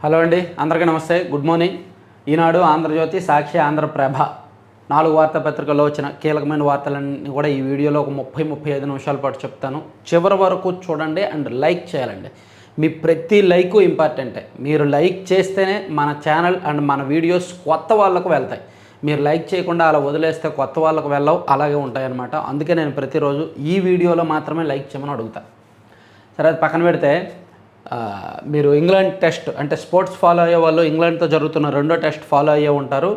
Hello అండి, అందరికీ నమస్తే, గుడ్ మార్నింగ్. ఈనాడు, ఆంధ్రజ్యోతి, సాక్షి, ఆంధ్రప్రభ 4 వార్తాపత్రికల్లో వచ్చిన కీలకమైన వార్తలన్నీ కూడా ఈ వీడియోలో ఒక 30-35 నిమిషాల పాటు చెప్తాను. చివరి వరకు చూడండి అండ్ లైక్ చేయాలండి. మీ ప్రతి లైకు ఇంపార్టెంటే. మీరు లైక్ చేస్తేనే మన ఛానల్ అండ్ మన వీడియోస్ కొత్త వాళ్ళకు వెళ్తాయి. మీరు లైక్ చేయకుండా అలా వదిలేస్తే కొత్త వాళ్ళకు వెళ్ళవు, అలాగే ఉంటాయన్నమాట. అందుకే నేను ప్రతిరోజు ఈ వీడియోలో మాత్రమే లైక్ చేయమని అడుగుతాను. సరే, అది పక్కన పెడితే మీరు ఇంగ్లాండ్ టెస్ట్ అంటే స్పోర్ట్స్ ఫాలో అయ్యే వాళ్ళు ఇంగ్లాండ్తో జరుగుతున్న రెండో టెస్ట్ ఫాలో అయ్యే ఉంటారు.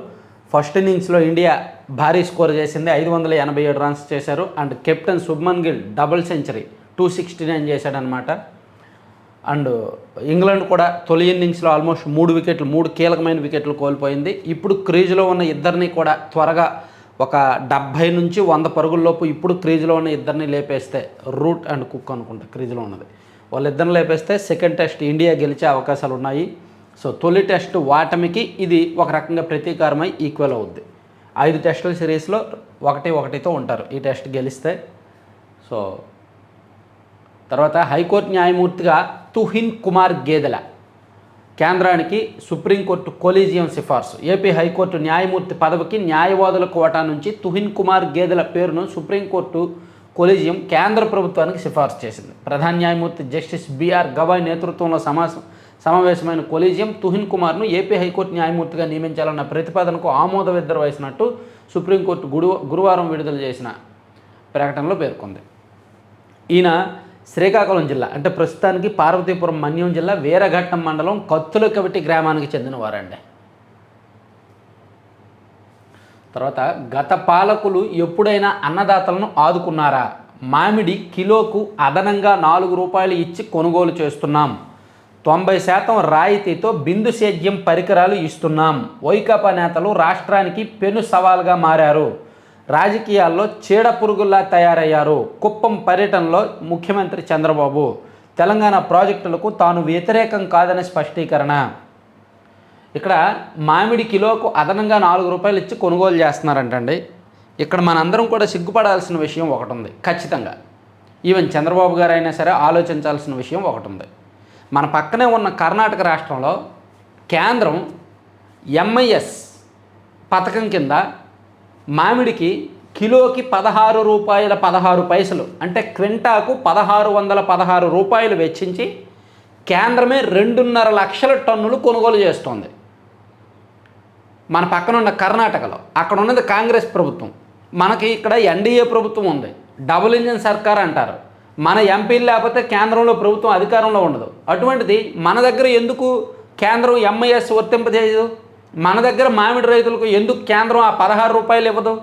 ఫస్ట్ ఇన్నింగ్స్లో ఇండియా భారీ స్కోర్ చేసింది, 587 రన్స్ చేశారు. And captain Shubman Gill double century 269 చేశాడనమాట. అండ్ ఇంగ్లాండ్ కూడా తొలి ఇన్నింగ్స్లో ఆల్మోస్ట్ 3 కీలకమైన వికెట్లు కోల్పోయింది. ఇప్పుడు క్రీజులో ఉన్న ఇద్దరిని కూడా త్వరగా ఒక 70 నుంచి 100 పరుగుల్లోపు ఇప్పుడు క్రీజులో ఉన్న ఇద్దరిని లేపేస్తే, రూట్ అండ్ కుక్ అనుకుంటా క్రీజులో ఉన్నది, వాళ్ళిద్దరిని లేపేస్తే సెకండ్ టెస్ట్ ఇండియా గెలిచే అవకాశాలు ఉన్నాయి. సో తొలి టెస్ట్ వాటమికి ఇది ఒక రకంగా ప్రతీకారమై ఈక్వల్ అవుద్ది. 5 టెస్టుల సిరీస్లో 1-1తో ఉంటారు ఈ టెస్ట్ గెలిస్తే. సో తర్వాత హైకోర్టు న్యాయమూర్తిగా తుహిన్ కుమార్ గేదెల కేంద్రానికి సుప్రీంకోర్టు కొలీజియం సిఫార్సు. ఏపీ హైకోర్టు న్యాయమూర్తి పదవికి న్యాయవాదుల కోటా నుంచి తుహిన్ కుమార్ గేదెల పేరును సుప్రీంకోర్టు కొలీజియం కేంద్ర ప్రభుత్వానికి సిఫార్సు చేసింది. ప్రధాన న్యాయమూర్తి జస్టిస్ బిఆర్ గవాయ్ నేతృత్వంలో సమావేశమైన కొలీజియం తుహిన్ కుమార్ను ఏపీ హైకోర్టు న్యాయమూర్తిగా నియమించాలన్న ప్రతిపాదనకు ఆమోదముద్ర వేసినట్టు సుప్రీంకోర్టు గురువారం విడుదల చేసిన ప్రకటనలో పేర్కొంది. ఈయన శ్రీకాకుళం జిల్లా అంటే ప్రస్తుతానికి పార్వతీపురం మన్యం జిల్లా వీరఘట్టం మండలం కత్తులకవిటి గ్రామానికి చెందినవారండి. తర్వాత గత పాలకులు ఎప్పుడైనా అన్నదాతలను ఆదుకున్నారా? మామిడి కిలోకు అదనంగా ₹4 ఇచ్చి కొనుగోలు చేస్తున్నాం. 90% రాయితీతో బిందు సేద్యం పరికరాలు ఇస్తున్నాం. వైకాపా నేతలు రాష్ట్రానికి పెను సవాల్గా మారారు. రాజకీయాల్లో చీడ పురుగుల్లా తయారయ్యారు. కుప్పం పర్యటనలో ముఖ్యమంత్రి చంద్రబాబు తెలంగాణ ప్రాజెక్టులకు తాను వ్యతిరేకం కాదని స్పష్టీకరణ. ఇక్కడ మామిడి కిలోకు అదనంగా ₹4 ఇచ్చి కొనుగోలు చేస్తున్నారంటండి. ఇక్కడ మనందరం కూడా సిగ్గుపడాల్సిన విషయం ఒకటి ఉంది. ఖచ్చితంగా ఈవెన్ చంద్రబాబు గారు అయినా సరే ఆలోచించాల్సిన విషయం ఒకటి ఉంది. మన పక్కనే ఉన్న కర్ణాటక రాష్ట్రంలో కేంద్రం ఎంఐఎస్ పథకం కింద మామిడికి కిలోకి ₹16.16 అంటే క్వింటాకు ₹1,616 వెచ్చించి కేంద్రమే 2.5 లక్షల టన్నులు కొనుగోలు చేస్తోంది. మన పక్కన ఉన్న కర్ణాటకలో అక్కడ ఉన్నది కాంగ్రెస్ ప్రభుత్వం, మనకి ఇక్కడ ఎన్డీఏ ప్రభుత్వం ఉంది. డబుల్ ఇంజిన్ సర్కార్ అంటారు. మన ఎంపీలు లేకపోతే కేంద్రంలో ప్రభుత్వం అధికారంలో ఉండదు. అటువంటిది మన దగ్గర ఎందుకు కేంద్రం ఎంఐఎస్ వర్తింపజేయదు? మన దగ్గర మామిడి రైతులకు ఎందుకు కేంద్రం ఆ ₹16 ఇవ్వదు?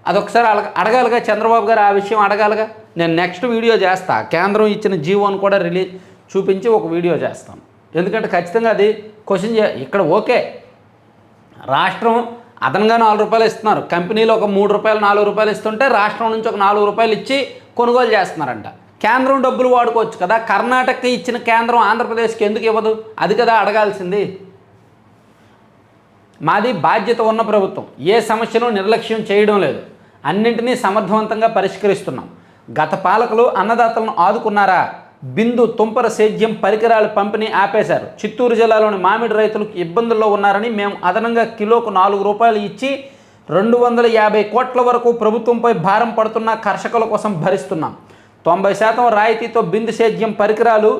అదొకసారి అడగాలిగా చంద్రబాబు గారు, ఆ విషయం అడగాలిగా. నేను నెక్స్ట్ వీడియో చేస్తా, కేంద్రం ఇచ్చిన జీవోను కూడా చూపించి ఒక వీడియో చేస్తాను. ఎందుకంటే ఖచ్చితంగా అది క్వశ్చన్ ఇక్కడ ఓకే, రాష్ట్రం అదనంగా ₹4 ఇస్తున్నారు, కంపెనీలో ఒక ₹3 ₹4 ఇస్తుంటే రాష్ట్రం నుంచి ఒక ₹4 ఇచ్చి కొనుగోలు చేస్తున్నారంట. కేంద్రం డబ్బులు వాడుకోవచ్చు కదా. కర్ణాటకకి ఇచ్చిన కేంద్రం ఆంధ్రప్రదేశ్కి ఎందుకు ఇవ్వదు? అది కదా అడగాల్సింది. మాది బాధ్యత ఉన్న ప్రభుత్వం, ఏ సమస్యను నిర్లక్ష్యం చేయడం లేదు, అన్నింటినీ సమర్థవంతంగా పరిష్కరిస్తున్నాం. గత పాలకులు అన్నదాతలను ఆదుకున్నారా? బిందు తుంపర సేద్యం పరికరాల పంపిణీ ఆపేశారు. చిత్తూరు జిల్లాలోని మామిడి రైతులకు ఇబ్బందుల్లో ఉన్నారని మేము అదనంగా కిలోకు ₹4 ఇచ్చి 250 కోట్ల వరకు ప్రభుత్వంపై భారం పడుతున్న కర్షకుల కోసం భరిస్తున్నాం. 90% రాయితీతో బిందు సేద్యం పరికరాలు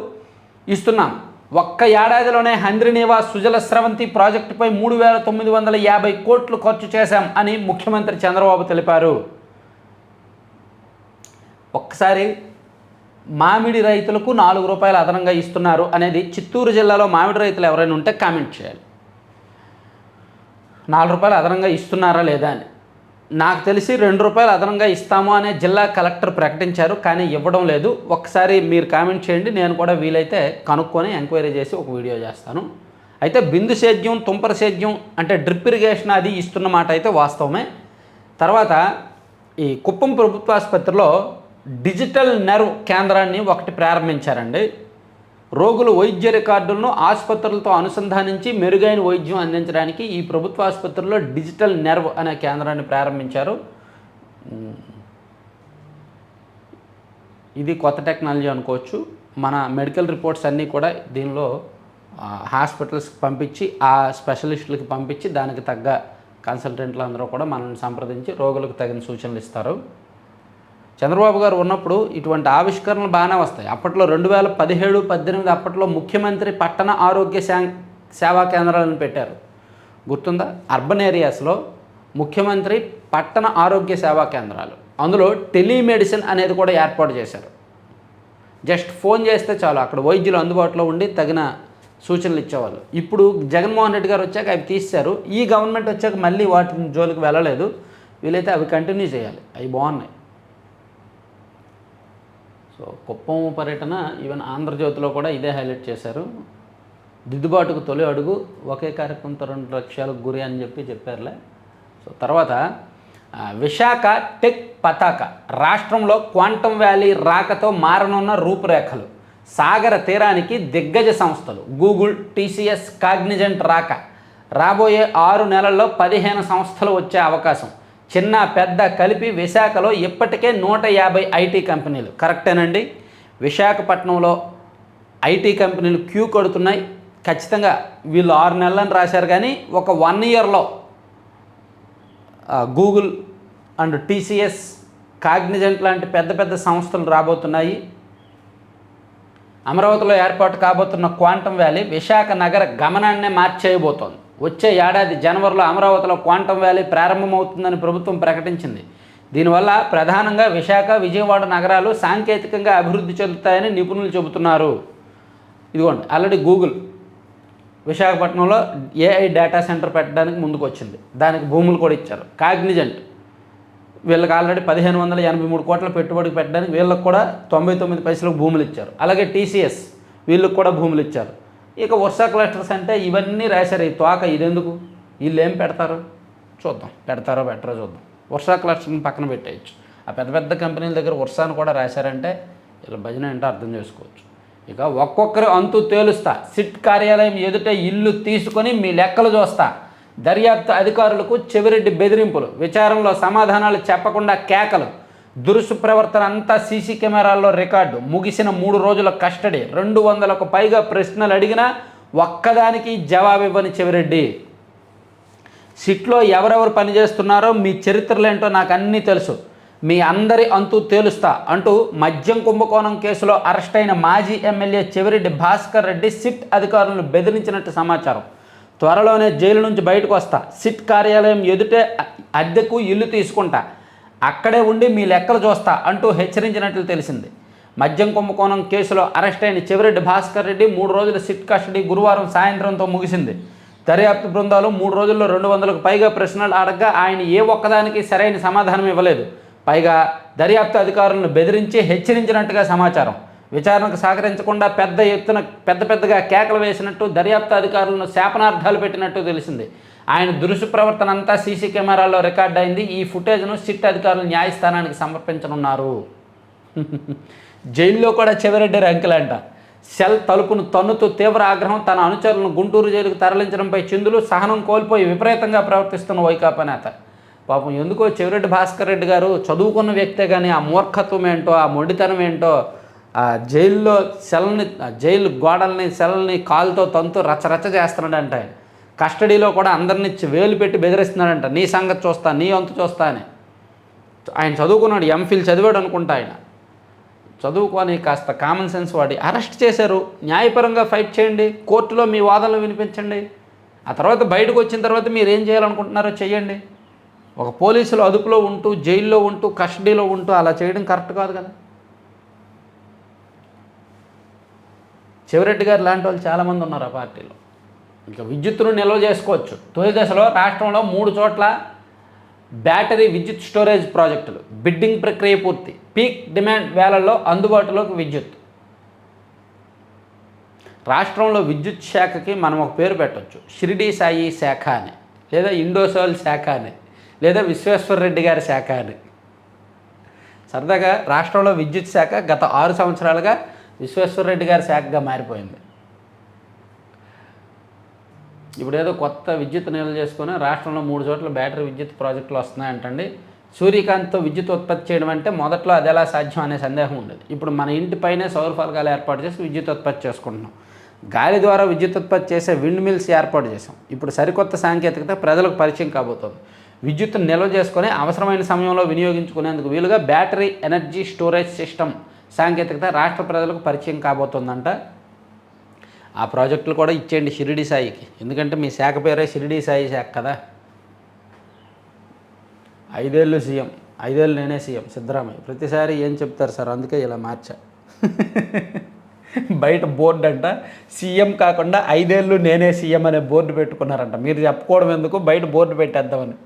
ఇస్తున్నాం. ఒక్క ఏడాదిలోనే హంద్రినీవా సుజల స్రవంతి ప్రాజెక్టుపై 3,950 కోట్లు ఖర్చు చేశాం అని ముఖ్యమంత్రి చంద్రబాబు తెలిపారు. ఒక్కసారి మామిడి రైతులకు ₹4 అదనంగా ఇస్తున్నారు అనేది చిత్తూరు జిల్లాలో మామిడి రైతులు ఎవరైనా ఉంటే కామెంట్ చేయాలి. ₹4 అదనంగా ఇస్తున్నారా లేదా అని. నాకు తెలిసి ₹2 అదనంగా ఇస్తాము అనే జిల్లా కలెక్టర్ ప్రకటించారు, కానీ ఇవ్వడం లేదు. ఒకసారి మీరు కామెంట్ చేయండి, నేను కూడా వీలైతే కనుక్కొని ఎంక్వైరీ చేసి ఒక వీడియో చేస్తాను. అయితే బిందు సేద్యం, తుంపర సేద్యం అంటే డ్రిప్ ఇరిగేషన్ అది ఇస్తున్న మాట అయితే వాస్తవమే. తర్వాత ఈ కుప్పం ప్రభుత్వాసుపత్రిలో డిజిటల్ నెర్వ్ కేంద్రాన్ని ఒకటి ప్రారంభించారండి. రోగుల వైద్య రికార్డులను ఆసుపత్రులతో అనుసంధానించి మెరుగైన వైద్యం అందించడానికి ఈ ప్రభుత్వ ఆసుపత్రుల్లో డిజిటల్ నెర్వ్ అనే కేంద్రాన్ని ప్రారంభించారు. ఇది కొత్త టెక్నాలజీ అనుకోవచ్చు. మన మెడికల్ రిపోర్ట్స్ అన్నీ కూడా దీనిలో హాస్పిటల్స్కి పంపించి ఆ స్పెషలిస్టులకి పంపించి దానికి తగ్గ కన్సల్టెంట్లు అందరూ కూడా మనల్ని సంప్రదించి రోగులకు తగిన సూచనలు ఇస్తారు. చంద్రబాబు గారు ఉన్నప్పుడు ఇటువంటి ఆవిష్కరణలు బాగానే వస్తాయి. అప్పట్లో 2017-18 అప్పట్లో ముఖ్యమంత్రి పట్టణ ఆరోగ్య సేవా కేంద్రాలను పెట్టారు, గుర్తుందా? అర్బన్ ఏరియాస్లో ముఖ్యమంత్రి పట్టణ ఆరోగ్య సేవా కేంద్రాలు, అందులో టెలిమెడిసిన్ అనేది కూడా ఏర్పాటు చేశారు. జస్ట్ ఫోన్ చేస్తే చాలు అక్కడ వైద్యులు అందుబాటులో ఉండి తగిన సూచనలు ఇచ్చేవాళ్ళు. ఇప్పుడు జగన్మోహన్ రెడ్డి గారు వచ్చాక అవి తీశారు. ఈ గవర్నమెంట్ వచ్చాక మళ్ళీ వాటి జోలికి వెళ్ళలేదు. వీలైతే అవి కంటిన్యూ చేయాలి, అవి బాగున్నాయి. సో కుప్పం పర్యటన ఈవెన్ ఆంధ్రజ్యోతిలో కూడా ఇదే హైలైట్ చేశారు. దిద్దుబాటుకు తొలి అడుగు, ఒకే కార్యక్రమంతో 2 లక్ష్యాలకు గురి అని చెప్పారులే. సో తర్వాత విశాఖ టెక్ పతాక, రాష్ట్రంలో క్వాంటమ్ వ్యాలీ రాకతో మారనున్న రూపురేఖలు. సాగర తీరానికి దిగ్గజ సంస్థలు గూగుల్, టీసీఎస్, కాగ్నిజెంట్ రాక. రాబోయే 6 నెలల్లో 15 సంస్థలు వచ్చే అవకాశం. చిన్న పెద్ద కలిపి విశాఖలో ఇప్పటికే 150 ఐటీ కంపెనీలు. కరెక్టేనండి, విశాఖపట్నంలో ఐటీ కంపెనీలు క్యూ కొడుతున్నాయి. ఖచ్చితంగా వీళ్ళు 6 నెలలని రాశారు, కానీ ఒక 1 ఇయర్లో గూగుల్ అండ్ టీసీఎస్, కాగ్నిజెంట్ లాంటి పెద్ద పెద్ద సంస్థలు రాబోతున్నాయి. అమరావతిలో ఏర్పాటు కాబోతున్న క్వాంటమ్ వ్యాలీ విశాఖ నగర గమనాన్నే మార్చేయబోతోంది. వచ్చే ఏడాది జనవరిలో అమరావతిలో క్వాంటమ్ వ్యాలీ ప్రారంభమవుతుందని ప్రభుత్వం ప్రకటించింది. దీనివల్ల ప్రధానంగా విశాఖ, విజయవాడ నగరాలు సాంకేతికంగా అభివృద్ధి చెందుతాయని నిపుణులు చెబుతున్నారు. ఇదిగోండి, ఆల్రెడీ గూగుల్ విశాఖపట్నంలో ఏఐ డేటా సెంటర్ పెట్టడానికి ముందుకు వచ్చింది, దానికి భూములు కూడా ఇచ్చారు. కాగ్నిజెంట్ వీళ్ళకి ఆల్రెడీ 1583 కోట్ల పెట్టుబడికి పెట్టడానికి వీళ్ళకి కూడా 99 పైసలకు భూములు ఇచ్చారు. అలాగే టీసీఎస్ వీళ్ళకి కూడా భూములు ఇచ్చారు. ఇక వర్షా క్లస్టర్స్ అంటే ఇవన్నీ రాశారు. ఈ తోక ఇదెందుకు, వీళ్ళు ఏం పెడతారు చూద్దాం, పెడతారో పెట్టరో చూద్దాం. వర్షా క్లస్టర్ని పక్కన పెట్టేయచ్చు. ఆ పెద్ద పెద్ద కంపెనీల దగ్గర వర్షాన్ని కూడా రాశారంటే వీళ్ళ భజన ఏంటో అర్థం చేసుకోవచ్చు. ఇక ఒక్కొక్కరు అంతు తేలుస్తా, సిట్ కార్యాలయం ఎదుట ఇల్లు తీసుకొని మీ లెక్కలు చూస్తా. దర్యాప్తు అధికారులకు చెవిరెడ్డి బెదిరింపులు, విచారణలో సమాధానాలు చెప్పకుండా కేకలు. దురుసు ప్రవర్తన అంతా సీసీ కెమెరాల్లో రికార్డు. ముగిసిన 3 రోజుల కస్టడీ. 200కు పైగా ప్రశ్నలు అడిగినా ఒక్కదానికి జవాబివ్వని చెవిరెడ్డి. సిట్లో ఎవరెవరు పనిచేస్తున్నారో, మీ చరిత్రలేంటో నాకు అన్నీ తెలుసు, మీ అందరి అంతు తేలుస్తా అంటూ మద్యం కుంభకోణం కేసులో అరెస్ట్ అయిన మాజీ ఎమ్మెల్యే చెవిరెడ్డి భాస్కర్ రెడ్డి సిట్ అధికారులను బెదిరించినట్టు సమాచారం. త్వరలోనే జైలు నుంచి బయటకు వస్తా, సిట్ కార్యాలయం ఎదుటే అద్దెకు ఇల్లు తీసుకుంటా, అక్కడే ఉండి మీ లెక్కలు చూస్తా అంటూ హెచ్చరించినట్లు తెలిసింది. మద్యం కుంభకోణం కేసులో అరెస్ట్ అయిన చెవిరెడ్డి భాస్కర్ రెడ్డి 3 రోజుల సిట్ కస్టడీ గురువారం సాయంత్రంతో ముగిసింది. దర్యాప్తు బృందాలు 3 రోజుల్లో 200కు పైగా ప్రశ్నలు అడగ్గా ఆయన ఏ ఒక్కదానికి సరైన సమాధానం ఇవ్వలేదు. పైగా దర్యాప్తు అధికారులను బెదిరించి హెచ్చరించినట్టుగా సమాచారం. విచారణకు సహకరించకుండా పెద్దగా కేకలు వేసినట్టు, దర్యాప్తు అధికారులను శాపనార్థాలు పెట్టినట్టు తెలిసింది. ఆయన దురుసు ప్రవర్తన అంతా సీసీ కెమెరాల్లో రికార్డ్ అయింది. ఈ ఫుటేజ్ను సిట్ అధికారులు న్యాయస్థానానికి సమర్పించనున్నారు. జైల్లో కూడా చెవిరెడ్డి రంకెలంట. సెల్ తలుపును తన్నుతూ తీవ్ర ఆగ్రహం. తన అనుచరులను గుంటూరు జైలుకు తరలించడంపై చిందులు. సహనం కోల్పోయి విపరీతంగా ప్రవర్తిస్తున్న వైకాపా నేత. పాపం ఎందుకో చెవిరెడ్డి భాస్కర్ రెడ్డి గారు చదువుకున్న వ్యక్తే, కానీ ఆ మూర్ఖత్వం ఏంటో, ఆ మొండితనం ఏంటో, ఆ జైల్లో జైలు గోడల్ని సెల్ని కాలుతో తంతు రచ్చరచ్చ చేస్తున్నాడంట. ఆయన కస్టడీలో కూడా అందరినీ వేలు పెట్టి బెదిరిస్తున్నాడంట. నీ సంగతి చూస్తా, నీ అంతు చూస్తా అని. ఆయన చదువుకున్నాడు, ఎంఫిల్ చదివాడు అనుకుంటా. ఆయన చదువుకొని కాస్త కామన్ సెన్స్ వాడి అరెస్ట్ చేశారు. న్యాయపరంగా ఫైట్ చేయండి, కోర్టులో మీ వాదనలు వినిపించండి. ఆ తర్వాత బయటకు వచ్చిన తర్వాత మీరు ఏం చేయాలనుకుంటున్నారో చెయ్యండి. ఒక పోలీసులు అదుపులో ఉంటూ, జైల్లో ఉంటూ, కస్టడీలో ఉంటూ అలా చేయడం కరెక్ట్ కాదు కదా. చెవిరెడ్డి గారు లాంటి వాళ్ళు చాలామంది ఉన్నారు ఆ పార్టీలో. ఇంకా విద్యుత్తును నిల్వ చేసుకోవచ్చు. తొలి దశలో రాష్ట్రంలో 3 చోట్ల బ్యాటరీ విద్యుత్ స్టోరేజ్ ప్రాజెక్టులు. బిడ్డింగ్ ప్రక్రియ పూర్తి. పీక్ డిమాండ్ వేళల్లో అందుబాటులోకి విద్యుత్. రాష్ట్రంలో విద్యుత్ శాఖకి మనం ఒక పేరు పెట్టవచ్చు, షిరిడి సాయి శాఖ అని, లేదా ఇండోసోల్ శాఖ అని, లేదా విశ్వేశ్వర రెడ్డి గారి శాఖ అని. సరదాగా రాష్ట్రంలో విద్యుత్ శాఖ గత 6 సంవత్సరాలుగా విశ్వేశ్వర రెడ్డి గారి శాఖగా మారిపోయింది. ఇప్పుడు ఏదో కొత్త విద్యుత్ నిల్వ చేసుకుని రాష్ట్రంలో 3 చోట్ల బ్యాటరీ విద్యుత్ ప్రాజెక్టులు వస్తున్నాయంటండి. సూర్యకాంతితో విద్యుత్ ఉత్పత్తి చేయడం అంటే మొదట్లో అది ఎలా సాధ్యం అనే సందేహం ఉండేది. ఇప్పుడు మన ఇంటిపైనే సౌర ఫలకాలు ఏర్పాటు చేసి విద్యుత్ ఉత్పత్తి చేసుకుంటున్నాం. గాలి ద్వారా విద్యుత్ ఉత్పత్తి చేసే విండ్ మిల్స్ ఏర్పాటు చేశాం. ఇప్పుడు సరికొత్త సాంకేతికత ప్రజలకు పరిచయం కాబోతోంది. విద్యుత్తును నిల్వ చేసుకొని అవసరమైన సమయంలో వినియోగించుకునేందుకు వీలుగా బ్యాటరీ ఎనర్జీ స్టోరేజ్ సిస్టమ్ సాంకేతికత రాష్ట్ర ప్రజలకు పరిచయం కాబోతోందంట. ఆ ప్రాజెక్టులు కూడా ఇచ్చేయండి షిరిడి సాయికి, ఎందుకంటే మీ శాఖ పేరే షిరిడి సాయి శాఖ కదా. 5 ఏళ్ళు సీఎం, 5 ఏళ్ళు నేనే సీఎం సిద్ధరామయ్య. ప్రతిసారి ఏం చెప్తారు సార్, అందుకే ఇలా మార్చా. బయట బోర్డు అంట, సీఎం కాకుండా 5 ఏళ్ళు నేనే సీఎం అనే బోర్డు పెట్టుకున్నారంట. మీరు చెప్పుకోవడం ఎందుకు, బయట బోర్డు పెట్టేద్దామని.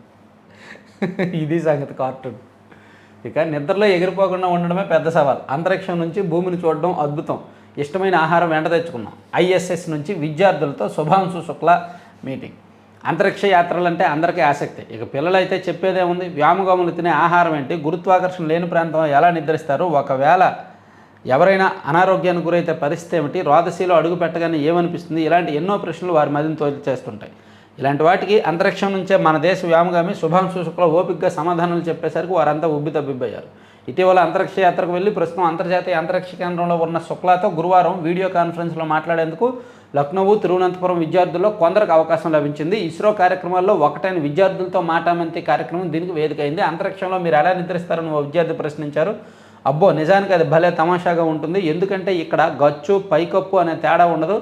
ఇది సంగతి కార్టూన్. ఇక నిద్రలో ఎగిరిపోకుండా ఉండడమే పెద్ద సవాల్. అంతరిక్షం నుంచి భూమిని చూడడం అద్భుతం. ఇష్టమైన ఆహారం వెంట తెచ్చుకున్నాం. ISS నుంచి విద్యార్థులతో శుభాంశు శుక్లా మీటింగ్. అంతరిక్ష యాత్రలంటే అందరికీ ఆసక్తి. ఇక పిల్లలైతే చెప్పేదేముంది, వ్యామగములు తినే ఆహారం ఏంటి, గురుత్వాకర్షణ లేని ప్రాంతంలో ఎలా నిద్రిస్తారు, ఒకవేళ ఎవరైనా అనారోగ్యానికి గురైతే పరిస్థితి ఏమిటి, రోదశీలో అడుగు పెట్టగానే ఏమనిపిస్తుంది, ఇలాంటి ఎన్నో ప్రశ్నలు వారి మదిని తోలిచేస్తుంటాయి. ఇలాంటి వాటికి అంతరిక్షం నుంచే మన దేశ వ్యామగామి శుభాంశు శుక్లా ఓపికగా సమాధానాలు చెప్పేసరికి వారంతా ఉబ్బితబ్బిబ్బయ్యారు. ఇటీవల అంతరిక్ష యాత్రకు వెళ్ళి ప్రస్తుతం అంతర్జాతీయ అంతరిక్ష కేంద్రంలో ఉన్న శుక్లాతో గురువారం వీడియో కాన్ఫరెన్స్లో మాట్లాడేందుకు లక్నో, తిరువనంతపురం విద్యార్థుల్లో కొందరికి అవకాశం లభించింది. ఇస్రో కార్యక్రమాల్లో ఒకటైన విద్యార్థులతో మాటామంతి కార్యక్రమం దీనికి వేదికైంది. అంతరిక్షంలో మీరు ఎలా నిద్రిస్తారని ఓ విద్యార్థి ప్రశ్నించారు. అబ్బో, నిజానికి అది భలే తమాషాగా ఉంటుంది, ఎందుకంటే ఇక్కడ గచ్చు పైకప్పు అనే తేడా ఉండదు.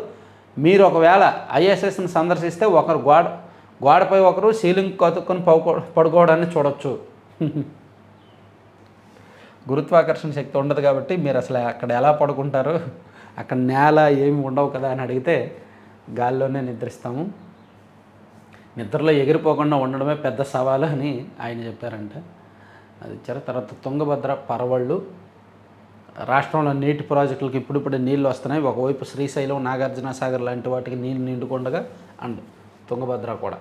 మీరు ఒకవేళ ISSని సందర్శిస్తే ఒకరు గోడపై ఒకరు సీలింగ్ కతుక్కొని పడుకోవడాన్ని చూడొచ్చు. గురుత్వాకర్షణ శక్తి ఉండదు కాబట్టి మీరు అసలు అక్కడ ఎలా పడుకుంటారు, అక్కడ నేల ఏమి ఉండవు కదా అని అడిగితే గాల్లోనే నిద్రిస్తాము. నిద్రలో ఎగిరిపోకుండా ఉండడమే పెద్ద సవాలు అని ఆయన చెప్పారంట. అది ఇచ్చారు. తర్వాత తుంగభద్ర పరవళ్ళు. రాష్ట్రంలో నీటి ప్రాజెక్టులకు ఇప్పుడిప్పుడే నీళ్ళు వస్తున్నాయి. ఒకవైపు శ్రీశైలం, నాగార్జున సాగర్ లాంటి వాటికి నీళ్ళు నిండుకుండగా అండ్ తుంగభద్ర కూడా.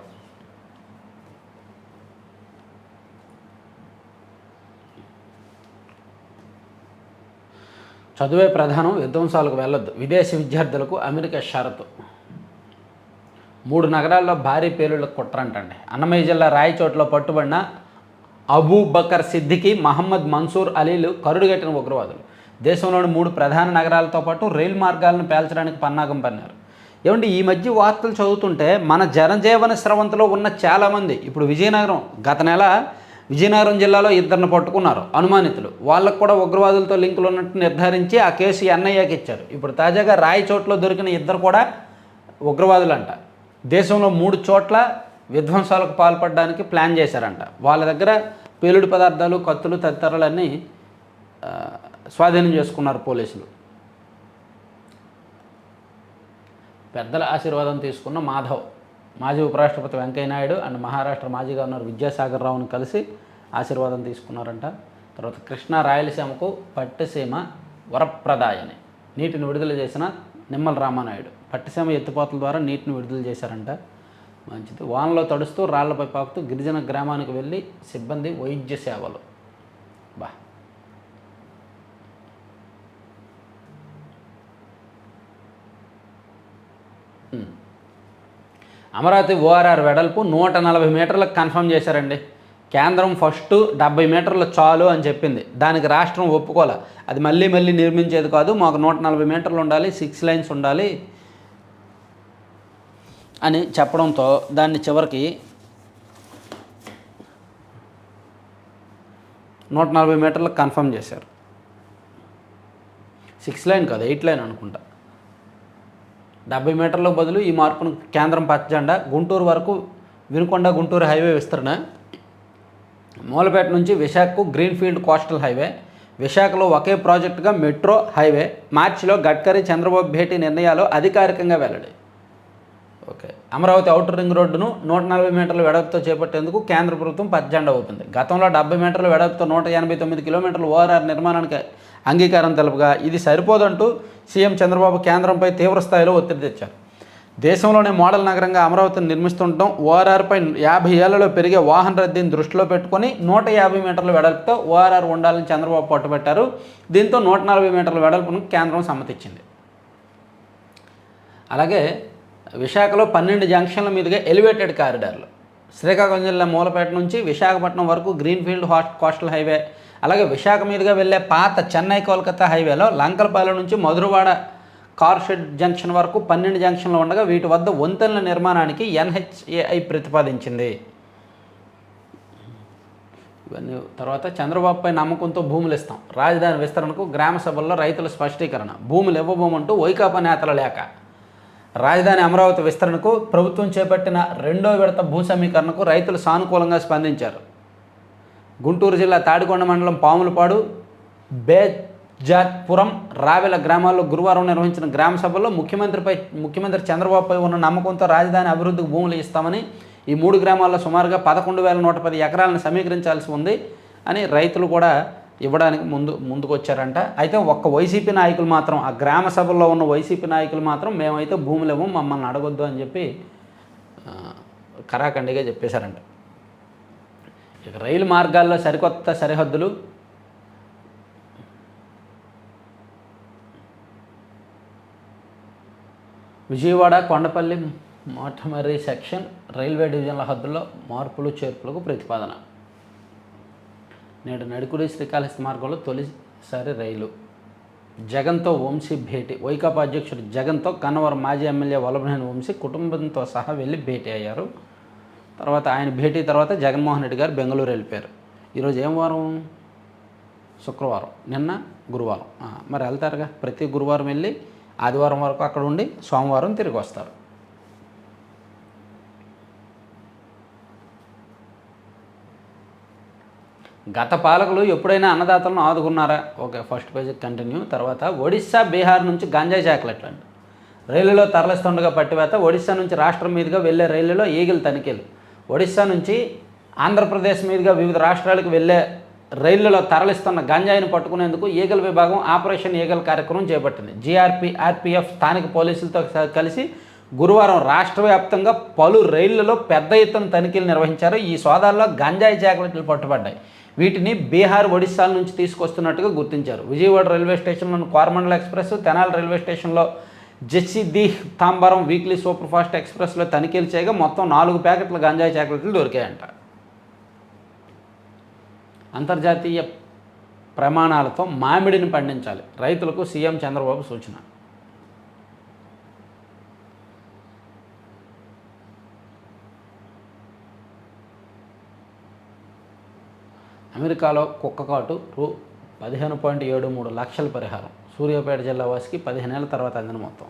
చదువే ప్రధానం, విధ్వంసాలకు వెళ్ళొద్దు, విదేశీ విద్యార్థులకు అమెరికా షరతు. 3 నగరాల్లో భారీ పేలుళ్లకు కుట్రంటండి. అన్నమయ్య జిల్లా రాయచోట్లో పట్టుబడిన అబూబకర్ సిద్దికి, మహమ్మద్ మన్సూర్ అలీలు కరుడుగట్టిన ఉగ్రవాదులు. దేశంలోని 3 ప్రధాన నగరాలతో పాటు రైలు మార్గాలను పేల్చడానికి పన్నాగం పన్నారు. ఏమంటే ఈ మధ్య వార్తలు చదువుతుంటే మన జనజీవన స్రవంతిలో ఉన్న చాలామంది ఇప్పుడు గత నెల విజయనగరం జిల్లాలో 2 పట్టుకున్నారు అనుమానితులు. వాళ్ళకు కూడా ఉగ్రవాదులతో లింకులు ఉన్నట్టు నిర్ధారించి ఆ కేసు NIAకి ఇచ్చారు. ఇప్పుడు తాజాగా రాయచోట్లో దొరికిన 2 కూడా ఉగ్రవాదులంట. దేశంలో 3 చోట్ల విధ్వంసాలకు పాల్పడడానికి ప్లాన్ చేశారంట. వాళ్ళ దగ్గర పేలుడు పదార్థాలు, కత్తులు తదితరాలన్నీ స్వాధీనం చేసుకున్నారు పోలీసులు. పెద్దల ఆశీర్వాదం తీసుకున్న మాధవ్ మాజీ ఉపరాష్ట్రపతి వెంకయ్యనాయుడు అండ్ మహారాష్ట్ర మాజీ గవర్నర్ విద్యాసాగర్ రావును కలిసి ఆశీర్వాదం తీసుకున్నారంట. తర్వాత కృష్ణా రాయలసీమకు పట్టిసీమ వరప్రదాయని నీటిని విడుదల చేసిన నిమ్మల రామానాయుడు. పట్టిసీమ ఎత్తిపోతల ద్వారా నీటిని విడుదల చేశారంట. మంచిది. వానలో తడుస్తూ రాళ్లపై పాకుతూ గిరిజన గ్రామానికి వెళ్ళి సిబ్బంది వైద్య సేవలు. బా అమరావతి ORR వెడల్పు 140 మీటర్లకు కన్ఫర్మ్ చేశారండి. కేంద్రం ఫస్ట్ 70 మీటర్లు చాలు అని చెప్పింది. దానికి రాష్ట్రం ఒప్పుకోలే. అది మళ్ళీ నిర్మించేది కాదు, మాకు 140 మీటర్లు ఉండాలి, 6 లైన్స్ ఉండాలి అని చెప్పడంతో దాన్ని చివరికి 140 మీటర్లకు కన్ఫర్మ్ చేశారు. 6 లైన్ కాదు, 8 లైన్ అనుకుంటా. 70 మీటర్లకు బదులు ఈ మార్పును కేంద్రం పచ్చజెండా. గుంటూరు వరకు వినుకొండ గుంటూరు హైవే విస్తరణ. మూలపేట నుంచి విశాఖకు గ్రీన్ఫీల్డ్ కోస్టల్ హైవే. విశాఖలో ఒకే ప్రాజెక్టుగా మెట్రో హైవే. మార్చిలో గడ్కరీ చంద్రబాబు భేటీ నిర్ణయాలు అధికారికంగా వెల్లడి. ఓకే. అమరావతి ఔటర్ రింగ్ రోడ్డును 140 మీటర్ల వెడల్పుతో చేపట్టేందుకు కేంద్ర ప్రభుత్వం పచ్చజెండా ఊపింది. గతంలో 70 మీటర్ల వెడల్పుతో 189 కిలోమీటర్ల ORR నిర్మాణానికి అంగీకారం తెలుపగా ఇది సరిపోదంటూ సీఎం చంద్రబాబు కేంద్రంపై తీవ్రస్థాయిలో ఒత్తిడి తెచ్చారు. దేశంలోనే మోడల్ నగరంగా అమరావతిని నిర్మిస్తుండటం, ORRపై 50 ఏళ్లలో పెరిగే వాహన రద్దీని దృష్టిలో పెట్టుకొని 150 మీటర్ల వెడల్పుతో ORR ఉండాలని చంద్రబాబు పట్టుబట్టారు. దీంతో 140 మీటర్ల వెడల్పును కేంద్రం సమ్మతించింది. అలాగే విశాఖలో 12 జంక్షన్ల మీదుగా ఎలివేటెడ్ కారిడార్లు. శ్రీకాకుళం జిల్లా మూలపేట నుంచి విశాఖపట్నం వరకు గ్రీన్ఫీల్డ్ కోస్టల్ హైవే. అలాగే విశాఖ మీదుగా వెళ్ళే పాత చెన్నై కోల్కతా హైవేలో లంకలపాలెం నుంచి మధురవాడ కార్ షెడ్ జంక్షన్ వరకు 12 జంక్షన్లు ఉండగా వీటి వద్ద వంతెనల నిర్మాణానికి NHAI ప్రతిపాదించింది. ఇవన్నీ తర్వాత చంద్రబాబుపై నమ్మకంతో భూములు ఇస్తాం, రాజధాని విస్తరణకు గ్రామ సభల్లో రైతుల స్పష్టీకరణ, భూములు ఇవ్వబోమంటూ వైకాపా నేతల లేఖ. రాజధాని అమరావతి విస్తరణకు ప్రభుత్వం చేపట్టిన 2వ విడత భూ సమీకరణకు రైతులు సానుకూలంగా స్పందించారు. గుంటూరు జిల్లా తాడికొండ మండలం పాములపాడు, బేజాపురం, రావెల గ్రామాల్లో గురువారం నిర్వహించిన గ్రామ సభల్లో ముఖ్యమంత్రి చంద్రబాబుపై ఉన్న నమ్మకంతో రాజధాని అభివృద్ధికి భూములు ఇస్తామని, ఈ 3 గ్రామాల్లో సుమారుగా 11,110 ఎకరాలను సమీకరించాల్సి ఉంది అని రైతులు కూడా ఇవ్వడానికి ముందుకు వచ్చారంట. అయితే ఒక్క వైసీపీ నాయకులు మాత్రం, ఆ గ్రామ సభల్లో ఉన్న వైసీపీ నాయకులు మాత్రం మేమైతే భూములు ఇవ్వం, మమ్మల్ని అడగొద్దు అని చెప్పి కరాఖండిగా చెప్పేశారంట. ఇక రైలు మార్గాల్లో సరికొత్త సరిహద్దులు. విజయవాడ కొండపల్లి మోటమర్రి సెక్షన్ రైల్వే డివిజన్ల హద్దుల్లో మార్పులు చేర్పులకు ప్రతిపాదన. నేడు నడుకుడి శ్రీకాళహస్తి మార్గంలో తొలిసారి రైలు. జగన్తో వంశీ భేటీ. వైకాపా అధ్యక్షుడు జగన్తో కన్నవరం మాజీ ఎమ్మెల్యే వల్లభనేని వంశీ కుటుంబంతో సహా వెళ్ళి భేటీ అయ్యారు. తర్వాత ఆయన భేటీ తర్వాత జగన్మోహన్ రెడ్డి గారు బెంగళూరు వెళ్ళిపోయారు. ఈరోజు ఏం వారం? శుక్రవారం, నిన్న గురువారం. మరి వెళ్తారుగా, ప్రతి గురువారం వెళ్ళి ఆదివారం వరకు అక్కడ ఉండి సోమవారం తిరిగి వస్తారు. గత పాలకులు ఎప్పుడైనా అన్నదాతలను ఆదుకున్నారా? Okay, first page continue. తర్వాత ఒడిశా, బీహార్ నుంచి గంజాయి చాక్లెట్లు అండి. రైలులో తరలిస్తుండగా పట్టివేత. ఒడిశా నుంచి రాష్ట్రం మీదుగా వెళ్లే రైలులో ఈగిల్ తనిఖీలు. ఒడిశా నుంచి ఆంధ్రప్రదేశ్ మీదుగా వివిధ రాష్ట్రాలకు వెళ్లే రైళ్లలో తరలిస్తున్న గంజాయిని పట్టుకునేందుకు ఈగల్ విభాగం ఆపరేషన్ ఈగల్ కార్యక్రమం చేపట్టింది. జీఆర్పీ, ఆర్పీఎఫ్, స్థానిక పోలీసులతో కలిసి గురువారం రాష్ట్ర వ్యాప్తంగా పలు రైళ్లలో పెద్ద ఎత్తున తనిఖీలు నిర్వహించారు. ఈ సోదాల్లో గంజాయి చాక్లెట్లు పట్టుబడ్డాయి. వీటిని బీహార్, ఒడిశాల నుంచి తీసుకొస్తున్నట్టుగా గుర్తించారు. విజయవాడ రైల్వే స్టేషన్లోని కోరమండల్ ఎక్స్ప్రెస్, తెనాలి రైల్వే స్టేషన్లో Jasidih Tambaram weekly super fast ఎక్స్ప్రెస్లో తనిఖీలు చేయగా మొత్తం 4 ప్యాకెట్ల గంజాయి చాక్లెట్లు దొరికాయంట. అంతర్జాతీయ ప్రమాణాలతో మామిడిని పండించాలి, రైతులకు సీఎం చంద్రబాబు సూచన. అమెరికాలో కుక్కకాటు రూ. 15.73 లక్షల పరిహారం. సూర్యాపేట జిల్లా వాసికి 15 ఏళ్ల తర్వాత అందిన మొత్తం.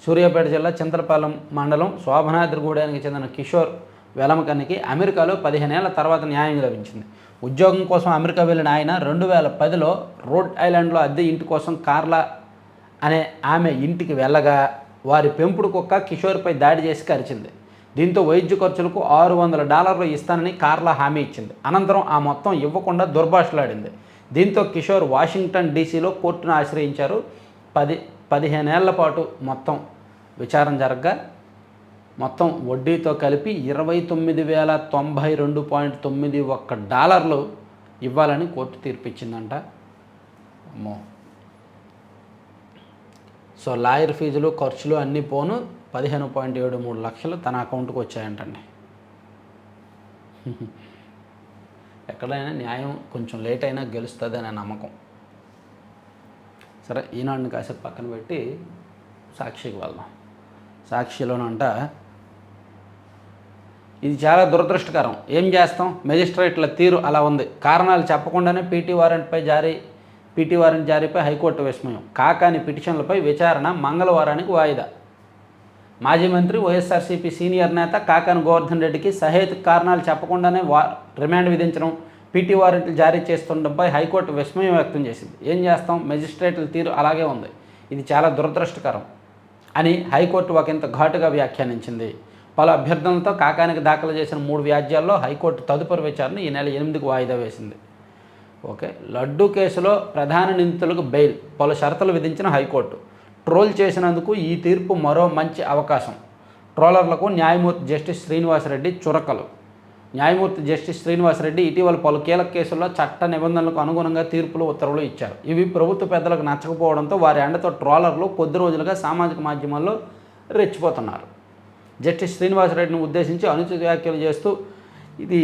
సూర్యాపేట జిల్లా చింతలపాలెం మండలం శోభనాద్రిగూడెనికి చెందిన కిషోర్ వెలమకన్నికి అమెరికాలో 15 ఏళ్ల తర్వాత న్యాయం లభించింది. ఉద్యోగం కోసం అమెరికా వెళ్ళిన ఆయన 2010లో రోడ్ ఐలాండ్లో అద్దె ఇంటి కోసం కార్లా అనే ఆమె ఇంటికి వెళ్ళగా వారి పెంపుడు కుక్క కిషోర్పై దాడి చేసి కరిచింది. దీంతో వైద్య ఖర్చులకు $600 ఇస్తానని కార్లా హామీ ఇచ్చింది. అనంతరం ఆ మొత్తం ఇవ్వకుండా దుర్భాషలాడింది. దీంతో కిషోర్ వాషింగ్టన్ డీసీలో కోర్టును ఆశ్రయించారు. 15 ఏళ్ల పాటు మొత్తం విచారణ జరగగా మొత్తం వడ్డీతో కలిపి $29,092.91 ఇవ్వాలని కోర్టు తీర్పిచ్చిందంట. అమ్మో. సో లాయర్ ఫీజులు, ఖర్చులు అన్నీ పోను 15.73 లక్షలు తన అకౌంట్కి వచ్చాయంటండి. ఎక్కడైనా న్యాయం కొంచెం లేట్ అయినా గెలుస్తుంది అనే నమ్మకం. సరే, ఈనాడుని కాసేపు పక్కన పెట్టి సాక్షికి వెళ్దాం. సాక్షిలోనంట ఇది చాలా దురదృష్టకరం. ఏం చేస్తాం, మెజిస్ట్రేట్ల తీరు అలా ఉంది. కారణాలు చెప్పకుండానే పీటీ వారెంట్ జారీపై హైకోర్టు విస్మయం. కాకాని పిటిషన్లపై విచారణ మంగళవారానికి వాయిదా. మాజీ మంత్రి, వైఎస్ఆర్సీపీ సీనియర్ నేత కాకాని గోవర్ధన్ రెడ్డికి సహేతుక కారణాలు చెప్పకుండానే రిమాండ్ విధించడం, పీటీ వారెంట్లు జారీ చేస్తుండడంపై హైకోర్టు విస్మయం వ్యక్తం చేసింది. ఏం చేస్తాం, మెజిస్ట్రేట్ల తీరు అలాగే ఉంది, ఇది చాలా దురదృష్టకరం అని హైకోర్టు ఒకంత ఘాటుగా వ్యాఖ్యానించింది. పలు అభ్యర్థనలతో కాకానికి దాఖలు చేసిన 3 వ్యాజ్యాల్లో హైకోర్టు తదుపరి విచారణ ఈ నెల 8కి వాయిదా వేసింది. ఓకే, లడ్డూ కేసులో ప్రధాన నిందితులకు బెయిల్, పలు షరతులు విధించిన హైకోర్టు. ట్రోల్ చేసినందుకు ఈ తీర్పు మరో మంచి అవకాశం. ట్రోలర్లకు న్యాయమూర్తి జస్టిస్ శ్రీనివాసరెడ్డి చురకలు. న్యాయమూర్తి జస్టిస్ శ్రీనివాసరెడ్డి ఇటీవల పలు కీలక కేసుల్లో చట్ట నిబంధనలకు అనుగుణంగా తీర్పులు, ఉత్తర్వులు ఇచ్చారు. ఇవి ప్రభుత్వ పెద్దలకు నచ్చకపోవడంతో వారి అండతో ట్రోలర్లు కొద్ది రోజులుగా సామాజిక మాధ్యమాల్లో రెచ్చిపోతున్నారు. జస్టిస్ శ్రీనివాసరెడ్డిని ఉద్దేశించి అనుచిత వ్యాఖ్యలు చేస్తూ ఇది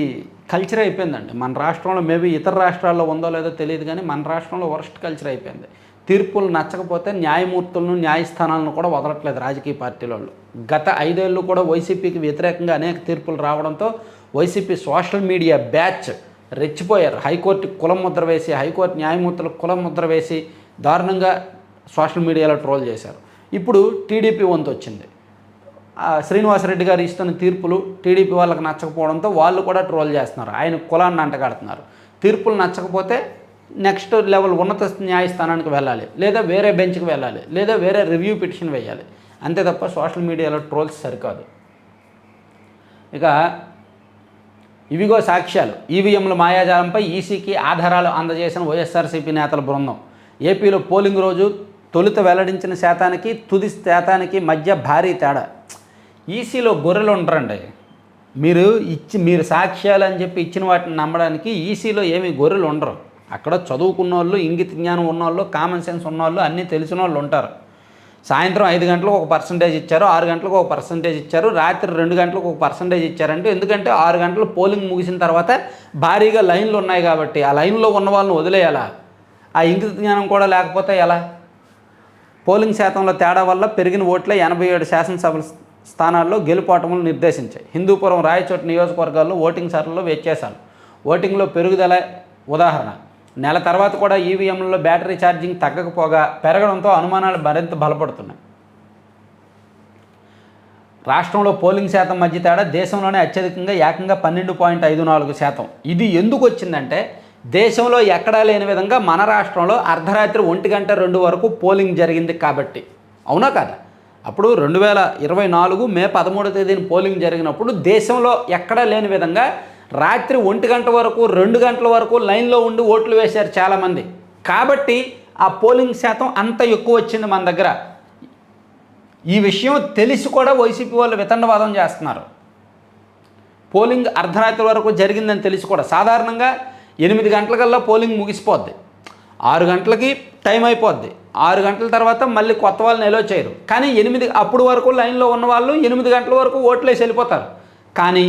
కల్చర్ అయిపోయిందండి మన రాష్ట్రంలో. మేబీ ఇతర రాష్ట్రాల్లో ఉందో లేదో తెలియదు కానీ మన రాష్ట్రంలో వరస్ట్ కల్చర్ అయిపోయింది. తీర్పులు నచ్చకపోతే న్యాయమూర్తులను న్యాయస్థానాలను కూడా వదలట్లేదు రాజకీయ పార్టీల వాళ్ళు. గత 5 ఏళ్ళు కూడా వైసీపీకి వ్యతిరేకంగా అనేక తీర్పులు రావడంతో వైసీపీ సోషల్ మీడియా బ్యాచ్ రెచ్చిపోయారు. హైకోర్టుకి కులం ముద్ర వేసి, హైకోర్టు న్యాయమూర్తులకు కులం ముద్ర వేసి దారుణంగా సోషల్ మీడియాలో ట్రోల్ చేశారు. ఇప్పుడు టీడీపీ వంతు వచ్చింది. శ్రీనివాసరెడ్డి గారు ఇస్తున్న తీర్పులు టీడీపీ వాళ్ళకి నచ్చకపోవడంతో వాళ్ళు కూడా ట్రోల్ చేస్తున్నారు, ఆయన కులాన్ని అంటగడుతున్నారు. తీర్పులు నచ్చకపోతే నెక్స్ట్ లెవెల్ ఉన్నత న్యాయస్థానానికి వెళ్ళాలి, లేదా వేరే బెంచ్కి వెళ్ళాలి, లేదా వేరే రివ్యూ పిటిషన్ వేయాలి. అంతే తప్ప సోషల్ మీడియాలో ట్రోల్స్ సరికాదు. ఇక ఇవిగో సాక్ష్యాలు. ఈవీఎంల మాయాజాలంపై ఈసీకి ఆధారాలు అందజేసిన వైఎస్ఆర్సీపీ నేతల బృందం. ఏపీలో పోలింగ్ రోజు తొలుత వెల్లడించిన శాతానికి తుది శాతానికి మధ్య భారీ తేడా. ఈసీలో గొర్రెలు ఉండరండి. మీరు సాక్ష్యాలు అని చెప్పి ఇచ్చిన వాటిని నమ్మడానికి ఈసీలో ఏమీ గొర్రెలు ఉండరు. అక్కడ చదువుకున్న వాళ్ళు, ఇంగిత జ్ఞానం ఉన్నవాళ్ళు, కామన్ సెన్స్ ఉన్నవాళ్ళు, అన్నీ తెలిసిన వాళ్ళు ఉంటారు. సాయంత్రం 5 గంటలకు ఒక పర్సంటేజ్ ఇచ్చారు, 6 గంటలకు ఒక పర్సంటేజ్ ఇచ్చారు, రాత్రి 2 గంటలకు ఒక పర్సంటేజ్ ఇచ్చారంటే ఎందుకంటే 6 గంటలు పోలింగ్ ముగిసిన తర్వాత భారీగా లైన్లు ఉన్నాయి కాబట్టి ఆ లైన్లో ఉన్న వాళ్ళని వదిలేయాలా? ఆ ఇంగిత జ్ఞానం కూడా లేకపోతే ఎలా? పోలింగ్ శాతంలో తేడా వల్ల పెరిగిన ఓట్లే 87 శాసనసభ స్థానాల్లో గెలుపోటములు నిర్దేశించాయి. హిందూపురం, రాయచోటి నియోజకవర్గాల్లో ఓటింగ్ సరళిలో వ్యత్యాసాలు. ఓటింగ్లో పెరుగుదల ఉదాహరణ. నెల తర్వాత కూడా ఈవీఎంలలో బ్యాటరీ ఛార్జింగ్ తగ్గకపోగా పెరగడంతో అనుమానాలు మరింత బలపడుతున్నాయి. రాష్ట్రంలో పోలింగ్ శాతం మధ్య తేడా దేశంలోనే అత్యధికంగా ఏకంగా 12.54%. ఇది ఎందుకు వచ్చిందంటే దేశంలో ఎక్కడా లేని విధంగా మన రాష్ట్రంలో అర్ధరాత్రి 1:02 వరకు పోలింగ్ జరిగింది కాబట్టి. అవునా కాదా? అప్పుడు 2024 మే 13వ తేదీన పోలింగ్ జరిగినప్పుడు దేశంలో ఎక్కడా లేని విధంగా రాత్రి 1 గంట వరకు, 2 గంటల వరకు లైన్లో ఉండి ఓట్లు వేశారు చాలామంది. కాబట్టి ఆ పోలింగ్ శాతం అంత ఎక్కువ వచ్చింది మన దగ్గర. ఈ విషయం తెలిసి కూడా వైసీపీ వాళ్ళు వితండవాదం చేస్తున్నారు. పోలింగ్ అర్ధరాత్రి వరకు జరిగిందని తెలిసి కూడా. సాధారణంగా 8 గంటలకల్లా పోలింగ్ ముగిసిపోద్ది, 6 గంటలకి టైం అయిపోద్ది, 6 గంటల తర్వాత మళ్ళీ కొత్త వాళ్ళని ఎలో చేయరు. కానీ అప్పుడు వరకు లైన్లో ఉన్న వాళ్ళు 8 గంటల వరకు ఓట్లేసి వెళ్ళిపోతారు. కానీ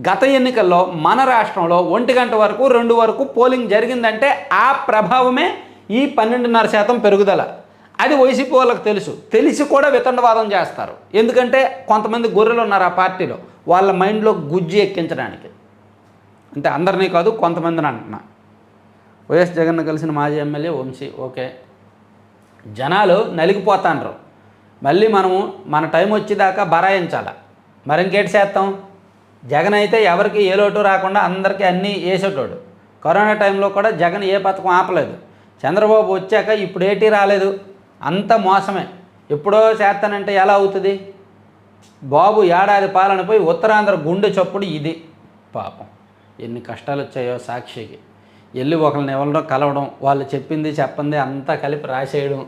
గత ఎన్నికల్లో మన రాష్ట్రంలో 1 గంట వరకు, 2 వరకు పోలింగ్ జరిగిందంటే ఆ ప్రభావమే ఈ 12.5% పెరుగుదల. అది వైసీపీ వాళ్ళకి తెలిసి కూడా వితండవాదం చేస్తారు. ఎందుకంటే కొంతమంది గొర్రెలు ఉన్నారు ఆ పార్టీలో, వాళ్ళ మైండ్లో గుజ్జి ఎక్కించడానికి. అంటే అందరినీ కాదు, కొంతమందిని అంటున్నా. వైఎస్ జగన్ కలిసిన మాజీ ఎమ్మెల్యే వంశీ. ఓకే, జనాలు నలిగిపోతాండ్రు. మళ్ళీ మనము మన టైం వచ్చేదాకా బరాయించాలి. మరి ఇంకేటి చేస్తాం? జగన్ అయితే ఎవరికి ఏ లోటు రాకుండా అందరికీ అన్నీ వేసేటోడు. కరోనా టైంలో కూడా జగన్ ఏ పథకం ఆపలేదు. చంద్రబాబు వచ్చాక ఇప్పుడు ఏటీ రాలేదు, అంత మోసమే. ఎప్పుడో చేస్తానంటే ఎలా అవుతుంది? బాబు ఏడాది పాలనపై ఉత్తరాంధ్ర గుండె చప్పుడు ఇది. పాపం ఎన్ని కష్టాలు వచ్చాయో సాక్షికి. వెళ్ళి ఒకరిని ఎవరినో కలవడం, వాళ్ళు చెప్పంది అంతా కలిపి రాసేయడం.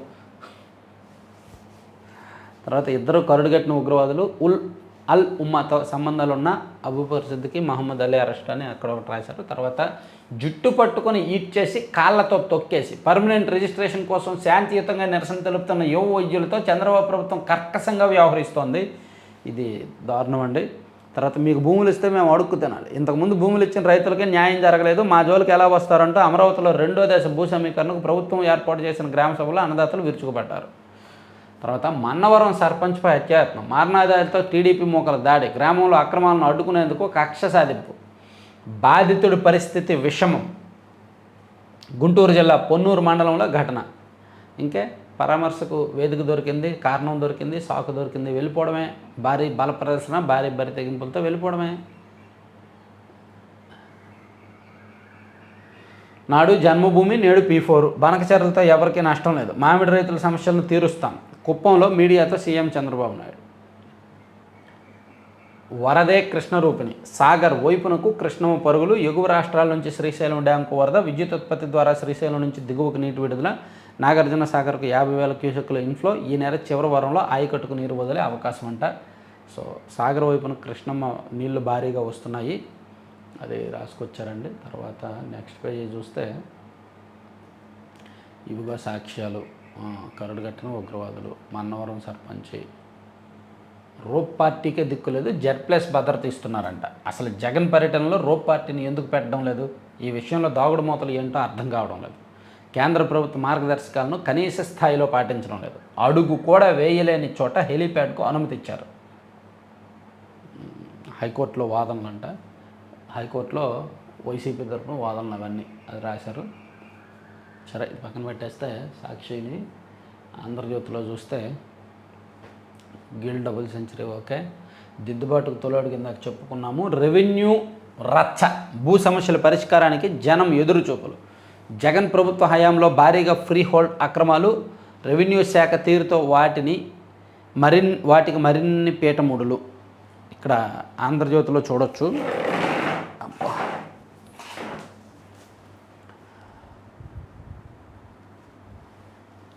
తర్వాత ఇద్దరు కరుడుగట్టిన ఉగ్రవాదులు అల్ ఉమ్మాతో సంబంధాలున్న అబూ పరిస్థితికి మహమ్మద్ అలీ అరెస్ట్ అని అక్కడ ఒకటి రాశారు. తర్వాత జుట్టు పట్టుకొని ఈట్ చేసి కాళ్ళతో తొక్కేసి పర్మనెంట్ రిజిస్ట్రేషన్ కోసం శాంతియుతంగా నిరసన తెలుపుతున్న యువ వైద్యులతో చంద్రబాబు ప్రభుత్వం కర్కశంగా వ్యవహరిస్తోంది. ఇది దారుణం అండి. తర్వాత మీకు భూములు ఇస్తే మేము అడుక్కు తినాలి. ఇంతకుముందు భూములు ఇచ్చిన రైతులకే న్యాయం జరగలేదు, మా జోలికి ఎలా వస్తారంటూ అమరావతిలో 2వ దశ భూ సమీకరణకు ప్రభుత్వం ఏర్పాటు చేసిన గ్రామ సభలో అన్నదాతలు విరుచుకుపడ్డారు. తర్వాత మన్నవరం సర్పంచ్పై హత్యాయత్నం, మారణాదాలతో టీడీపీ మూకల దాడి, గ్రామంలో అక్రమాలను అడ్డుకునేందుకు కక్ష సాధింపు, బాధితుడి పరిస్థితి విషమం. గుంటూరు జిల్లా పొన్నూరు మండలంలో ఘటన. ఇంకే పరామర్శకు వేదిక దొరికింది, కారణం దొరికింది, సాకు దొరికింది, వెళ్ళిపోవడమే. భారీ బల ప్రదర్శన, భారీ బరి తెగింపులతో వెళ్ళిపోవడమే. నాడు జన్మభూమి, నేడు P4 బనకచర్లతో ఎవరికీ నష్టం లేదు, మామిడి రైతుల సమస్యలను తీరుస్తాం. కుప్పంలో మీడియాతో సీఎం చంద్రబాబు నాయుడు. వరదే కృష్ణరూపిణి, సాగర్ వైపునకు కృష్ణమ పరుగులు, ఎగువ రాష్ట్రాల నుంచి శ్రీశైలం డ్యాంకు వరద, విద్యుత్ ఉత్పత్తి ద్వారా శ్రీశైలం నుంచి దిగువకు నీటి విడుదల, నాగార్జున సాగర్కు 50,000 క్యూసెక్కుల ఇన్ఫ్లో, ఈ నెల చివరి వారంలో ఆయకట్టుకు నీరు వదిలే అవకాశం అంట. సో సాగర్ వైపున కృష్ణమ్మ నీళ్లు భారీగా వస్తున్నాయి, అది రాసుకొచ్చారండి. తర్వాత నెక్స్ట్ పేజీ చూస్తే ఇవిగా సాక్ష్యాలు, కరడుగట్టిన ఉగ్రవాదులు, మన్నవరం సర్పంచి, రోప్ పార్టీకే దిక్కు లేదు, Z+ భద్రత ఇస్తున్నారంట. అసలు జగన్ పర్యటనలో రోప్ పార్టీని ఎందుకు పెట్టడం లేదు? ఈ విషయంలో దాగుడు మూతలు ఏంటో అర్థం కావడం లేదు. కేంద్ర ప్రభుత్వ మార్గదర్శకాలను కనీస స్థాయిలో పాటించడం లేదు. అడుగు కూడా వేయలేని చోట హెలీప్యాడ్కు అనుమతి ఇచ్చారు. హైకోర్టులో వాదనలంట, హైకోర్టులో వైసీపీ తరఫున వాదనలు అవన్నీ అది రాశారు. సరే, ఇది పక్కన పెట్టేస్తే సాక్షిని ఆంధ్రజ్యోతిలో చూస్తే గిల్ డబుల్ సెంచరీ ఓకే, దిద్దుబాటుకు తొలడు కింద చెప్పుకున్నాము. రెవెన్యూ రచ్చ, భూ సమస్యల పరిష్కారానికి జనం ఎదురుచూపులు. జగన్ ప్రభుత్వ హయాంలో భారీగా ఫ్రీ హోల్డ్ అక్రమాలు, రెవెన్యూ శాఖ తీరుతో వాటికి మరిన్ని పీఠముడులు. ఇక్కడ ఆంధ్రజ్యోతిలో చూడొచ్చు.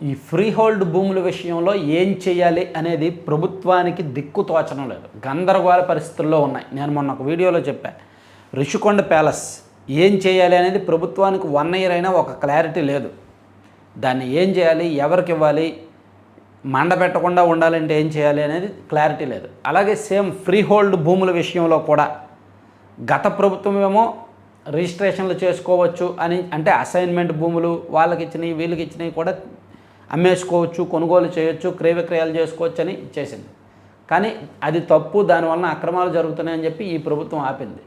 ఈ ఫ్రీ హోల్డ్ భూముల విషయంలో ఏం చేయాలి అనేది ప్రభుత్వానికి దిక్కు తోచడం లేదు, గందరగోళ పరిస్థితుల్లో ఉన్నాయి. నేను మొన్న ఒక వీడియోలో చెప్పాను, రిషికొండ ప్యాలెస్ ఏం చేయాలి అనేది ప్రభుత్వానికి 1 year అయినా ఒక క్లారిటీ లేదు. దాన్ని ఏం చేయాలి, ఎవరికి ఇవ్వాలి, మండ పెట్టకుండా ఉండాలంటే ఏం చేయాలి అనేది క్లారిటీ లేదు. అలాగే సేమ్ ఫ్రీ హోల్డ్ భూముల విషయంలో కూడా గత ప్రభుత్వం ఏమో రిజిస్ట్రేషన్లు చేసుకోవచ్చు అని, అంటే అసైన్మెంట్ భూములు వాళ్ళకి ఇచ్చినవి వీళ్ళకి ఇచ్చినవి కూడా అమ్మేసుకోవచ్చు, కొనుగోలు చేయొచ్చు, క్రయ విక్రయాలు చేసుకోవచ్చు అని ఇచ్చేసింది. కానీ అది తప్పు, దానివల్ల అక్రమాలు జరుగుతున్నాయని చెప్పి ఈ ప్రభుత్వం ఆపింది.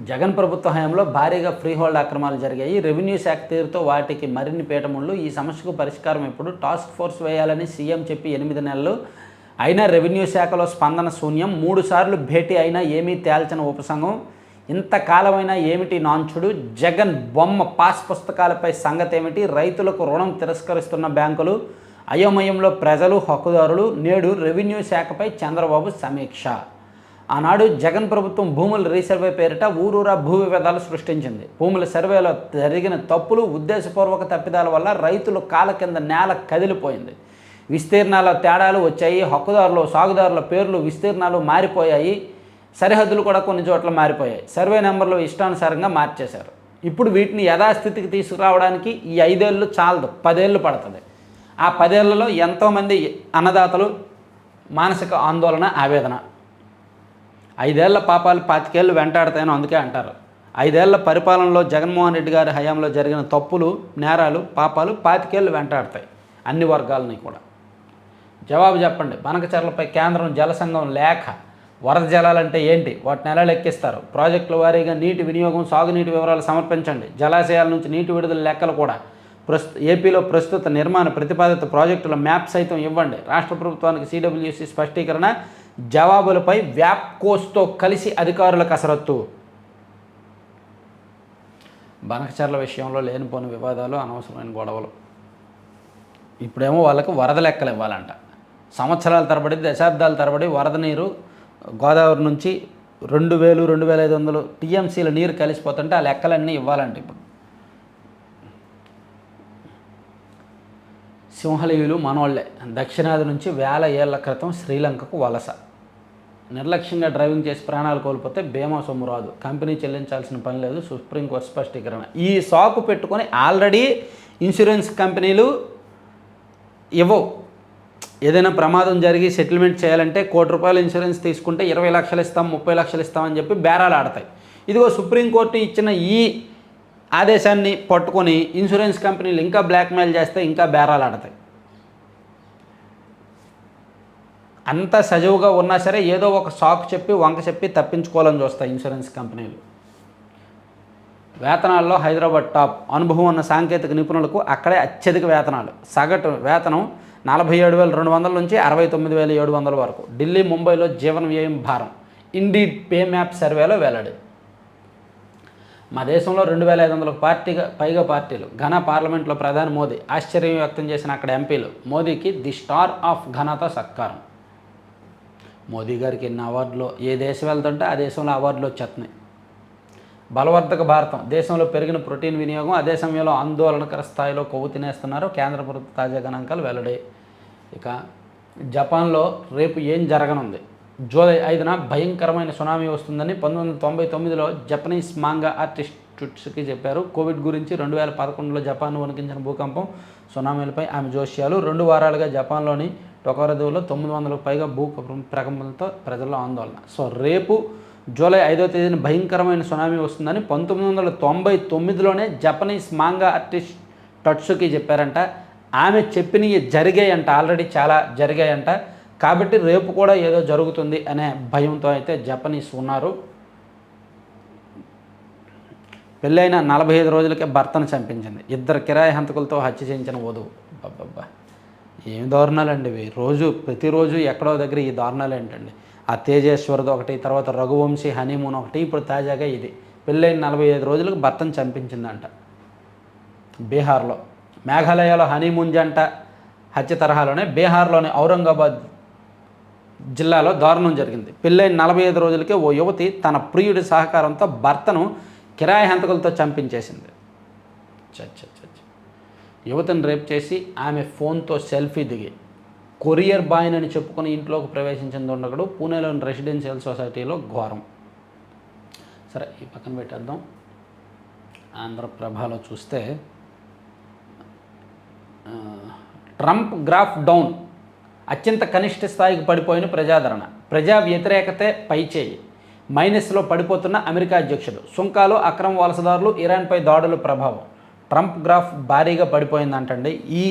జగన్ ప్రభుత్వ హయాంలో భారీగా ఫ్రీ హోల్డ్ అక్రమాలు జరిగాయి. రెవెన్యూ శాఖ తీరుతో వాటికి మరిన్ని పీఠముళ్ళు. ఈ సమస్యకు పరిష్కారం ఎప్పుడు టాస్క్ ఫోర్స్ వేయాలని సీఎం చెప్పి 8 నెలలు అయినా రెవెన్యూ శాఖలో స్పందన శూన్యం. 3 సార్లు భేటీ అయినా ఏమీ తేల్చని ఉపసంఘం. ఇంతకాలమైనా ఏమిటి నాంచుడు? జగన్ బొమ్మ పాస్ పుస్తకాలపై సంగతి ఏమిటి? రైతులకు రుణం తిరస్కరిస్తున్న బ్యాంకులు, అయోమయంలో ప్రజలు, హక్కుదారులు. నేడు రెవెన్యూ శాఖపై చంద్రబాబు సమీక్ష. ఆనాడు జగన్ ప్రభుత్వం భూముల రీసర్వే పేరిట ఊరూరా భూ వివాదాలు సృష్టించింది. భూముల సర్వేలో జరిగిన తప్పులు, ఉద్దేశపూర్వక తప్పిదాల వల్ల రైతులు కాళ్ళ కింద నేల కదిలిపోయింది. విస్తీర్ణాల తేడాలు వచ్చాయి. హక్కుదారులు, సాగుదారుల పేర్లు, విస్తీర్ణాలు మారిపోయాయి. సరిహద్దులు కూడా కొన్ని చోట్ల మారిపోయాయి. సర్వే నెంబర్లు ఇష్టానుసారంగా మార్చేశారు. ఇప్పుడు వీటిని యథాస్థితికి తీసుకురావడానికి ఈ 5 ఏళ్ళు చాలదు, 10 ఏళ్ళు పడుతుంది. ఆ 10 ఏళ్లలో ఎంతోమంది అన్నదాతలు మానసిక ఆందోళన, ఆవేదన. 5 ఏళ్ల పాపాలు 25 ఏళ్ళు వెంటాడతాయని అందుకే అంటారు. 5 ఏళ్ల పరిపాలనలో జగన్మోహన్ రెడ్డి గారి హయాంలో జరిగిన తప్పులు, నేరాలు, పాపాలు 25 ఏళ్ళు వెంటాడతాయి అన్ని వర్గాలని కూడా. జవాబు చెప్పండి. బనకచర్లపై కేంద్రం జలసంఘం లేఖ. వరద జలాలంటే ఏంటి? వాటిని ఎలా లెక్కిస్తారు? ప్రాజెక్టుల వారీగా నీటి వినియోగం, సాగునీటి వివరాలు సమర్పించండి. జలాశయాల నుంచి నీటి విడుదల లెక్కలు కూడా. ఏపీలో ప్రస్తుత నిర్మాణ ప్రతిపాదిత ప్రాజెక్టుల మ్యాప్ సైతం ఇవ్వండి. రాష్ట్ర ప్రభుత్వానికి సిడబ్ల్యూసి స్పష్టీకరణ. జవాబులపై వ్యాప్కోస్తో కలిసి అధికారుల కసరత్తు. బనకచర్ల విషయంలో లేనిపోని వివాదాలు, అనవసరమైన గొడవలు. ఇప్పుడేమో వాళ్ళకు వరద లెక్కలు ఇవ్వాలంట. సంవత్సరాల తరబడి, దశాబ్దాల తరబడి వరద నీరు గోదావరి నుంచి 2000, 2500 టీఎంసీల నీరు కలిసిపోతుంటే ఆ లెక్కలన్నీ ఇవ్వాలంటే. ఇప్పుడు సింహలీయులు మనోళ్లే. దక్షిణాది నుంచి 1000 ఏళ్ల క్రితం శ్రీలంకకు వలస. నిర్లక్ష్యంగా డ్రైవింగ్ చేసి ప్రాణాలు కోల్పోతే బీమా సొమ్ము రాదు, కంపెనీ చెల్లించాల్సిన పని లేదు, సుప్రీంకోర్టు స్పష్టీకరణ. ఈ సాకు పెట్టుకొని ఆల్రెడీ ఇన్సూరెన్స్ కంపెనీలు ఇవ్వవు. ఏదైనా ప్రమాదం జరిగి సెటిల్మెంట్ చేయాలంటే ₹1,00,00,000 ఇన్సూరెన్స్ తీసుకుంటే 20 లక్షలు ఇస్తాం, 30 లక్షలు ఇస్తామని చెప్పి బేరాలు ఆడతాయి. ఇదిగో సుప్రీంకోర్టు ఇచ్చిన ఈ ఆదేశాన్ని పట్టుకొని ఇన్సూరెన్స్ కంపెనీలు ఇంకా బ్లాక్మెయిల్ చేస్తే ఇంకా బేరాలు ఆడతాయి. అంత సజావుగా ఉన్నా సరే ఏదో ఒక సాకు చెప్పి, వంక చెప్పి తప్పించుకోవాలని చూస్తాయి ఇన్సూరెన్స్ కంపెనీలు. వేతనాల్లో హైదరాబాద్ టాప్. అనుభవం ఉన్న సాంకేతిక నిపుణులకు అక్కడే అత్యధిక వేతనాలు. సగటు వేతనం 47,200 నుంచి 69,700 వరకు. ఢిల్లీ, ముంబైలో జీవన వ్యయం భారం. ఇండీడ్ పే మ్యాప్ సర్వేలో వెల్లడి. మా దేశంలో 2,500 పైగా పార్టీలు. ఘనా పార్లమెంట్లో ప్రధాని మోదీ ఆశ్చర్యం వ్యక్తం చేసిన అక్కడ ఎంపీలు. మోదీకి ది స్టార్ ఆఫ్ ఘనాతో సత్కారం. మోదీ గారికి ఎన్ని అవార్డులు, ఏ దేశం వెళ్తుంటే ఆ దేశంలో అవార్డులు వచ్చేస్తున్నాయి. బలవర్ధక భారతం. దేశంలో పెరిగిన ప్రోటీన్ వినియోగం, అదే సమయంలో ఆందోళనకర స్థాయిలో కొవ్వు తినేస్తున్నారు. కేంద్ర ప్రభుత్వ తాజా గణాంకాలు వెల్లడి. ఇక జపాన్లో రేపు ఏం జరగనుంది? జూలై 5న భయంకరమైన సునామీ వస్తుందని 1999లో జపనీస్ మాంగా ఆర్టిస్ట్కి చెప్పారు. కోవిడ్ గురించి 2011లో జపాన్ వణికించిన భూకంపం, సునామీలపై ఆమె జోష్యాలు. 2 వారాలుగా జపాన్లోని టొకారో దీవులో 900కు పైగా భూ ప్రకంపనలతో ప్రజల్లో ఆందోళన. సో రేపు జూలై 5వ తేదీన భయంకరమైన సునామీ వస్తుందని 1999లోనే జపనీస్ మాంగా ఆర్టిస్ట్ టట్సుకి చెప్పారంట. ఆమె చెప్పినవి జరిగాయంట, ఆల్రెడీ చాలా జరిగాయంట. కాబట్టి రేపు కూడా ఏదో జరుగుతుంది అనే భయంతో అయితే జపనీస్ ఉన్నారు. పెళ్ళైన 45 రోజులకే భర్తను చంపించింది. 2 కిరాయి హంతకులతో హత్య చేయించిన వధువు. అబ్బబ్బా, ఏం దారుణాలండి ఇవి. ప్రతిరోజు ఎక్కడో దగ్గర ఈ దారుణాలు ఏంటండి. ఆ తేజేశ్వరది ఒకటి, తర్వాత రఘువంశీ హనీమూన్ ఒకటి, ఇప్పుడు తాజాగా ఇది. పెళ్ళైన 45 రోజులకు భర్తను చంపించిందంట బీహార్లో. మేఘాలయలో హనీమూన్ జంట హత్య తరహాలోనే బీహార్లోని ఔరంగాబాద్ జిల్లాలో దారుణం జరిగింది. పెళ్ళైన 45 రోజులకే ఓ యువతి తన ప్రియుడి సహకారంతో భర్తను కిరాయి హంతకులతో చంపించేసింది. యువతను రేప్ చేసి ఆమె ఫోన్తో సెల్ఫీ దిగి కొరియర్ బాయ్ని అని చెప్పుకుని ఇంట్లోకి ప్రవేశించిన దుండగుడు పూణేలోని రెసిడెన్షియల్ సొసైటీలో ఘోరం. సరే, ఈ పక్కన పెట్టేద్దాం. ఆంధ్రప్రభలో చూస్తే ట్రంప్ గ్రాఫ్ డౌన్, అత్యంత కనిష్ట స్థాయికి పడిపోయిన ప్రజాదరణ, ప్రజా వ్యతిరేకతే పైచేయి, మైనస్లో పడిపోతున్న అమెరికా అధ్యక్షుడు, సుంకాలు, అక్రమ వలసదారులు, ఇరాన్పై దాడుల ప్రభావం. ట్రంప్ గ్రాఫ్ భారీగా పడిపోయిందంటండి ఈ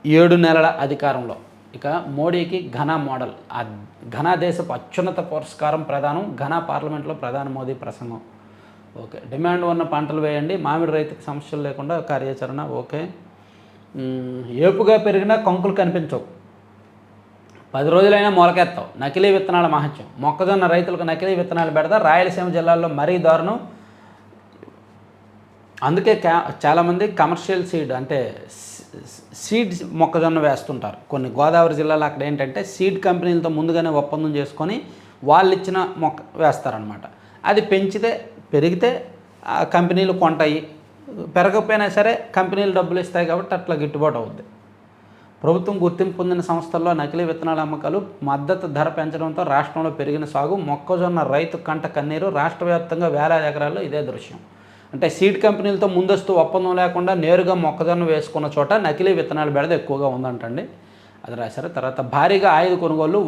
7 నెలల అధికారంలో. ఇక మోడీకి ఘనా మోడల్, ఆ ఘనా దేశపు అత్యున్నత పురస్కారం ప్రదానం, ఘనా పార్లమెంట్లో ప్రధాని మోదీ ప్రసంగం. ఓకే, డిమాండ్ ఉన్న పంటలు వేయండి, మామిడి రైతుకు సమస్యలు లేకుండా కార్యాచరణ. ఓకే, ఏపుగా పెరిగినా కంకులు కనిపించవు, 10 రోజులైనా మొలకెత్తావు, నకిలీ విత్తనాల మహత్యం, మొక్కజొన్న రైతులకు నకిలీ విత్తనాలు పెడతా, రాయలసీమ జిల్లాల్లో మరీ దారుణం. అందుకే చాలామంది కమర్షియల్ సీడ్ అంటే సీడ్ మొక్కజొన్న వేస్తుంటారు. కొన్ని గోదావరి జిల్లాలో అక్కడ ఏంటంటే సీడ్ కంపెనీలతో ముందుగానే ఒప్పందం చేసుకొని వాళ్ళు ఇచ్చిన మొక్క వేస్తారనమాట. అది పెరిగితే ఆ కంపెనీలు కొంటాయి, పెరగకపోయినా సరే కంపెనీలు డబ్బులు ఇస్తాయి కాబట్టి అట్లా గిట్టుబాటు అవుద్ది. ప్రభుత్వం గుర్తింపు పొందిన సంస్థల్లో నకిలీ విత్తనాల అమ్మకాలు, మద్దతు ధర పెంచడంతో రాష్ట్రంలో పెరిగిన సాగు, మొక్కజొన్న రైతు కంట కన్నీరు. రాష్ట్ర వ్యాప్తంగా వేలాది ఎకరాల్లో ఇదే దృశ్యం. అంటే సీడ్ కంపెనీలతో ముందస్తు ఒప్పందం లేకుండా నేరుగా మొక్కజొన్న వేసుకున్న చోట నకిలీ విత్తనాలు బెడద ఎక్కువగా ఉందంటండి. అది రాశారు. తర్వాత భారీగా ఆయుధ కొనుగోళ్లు,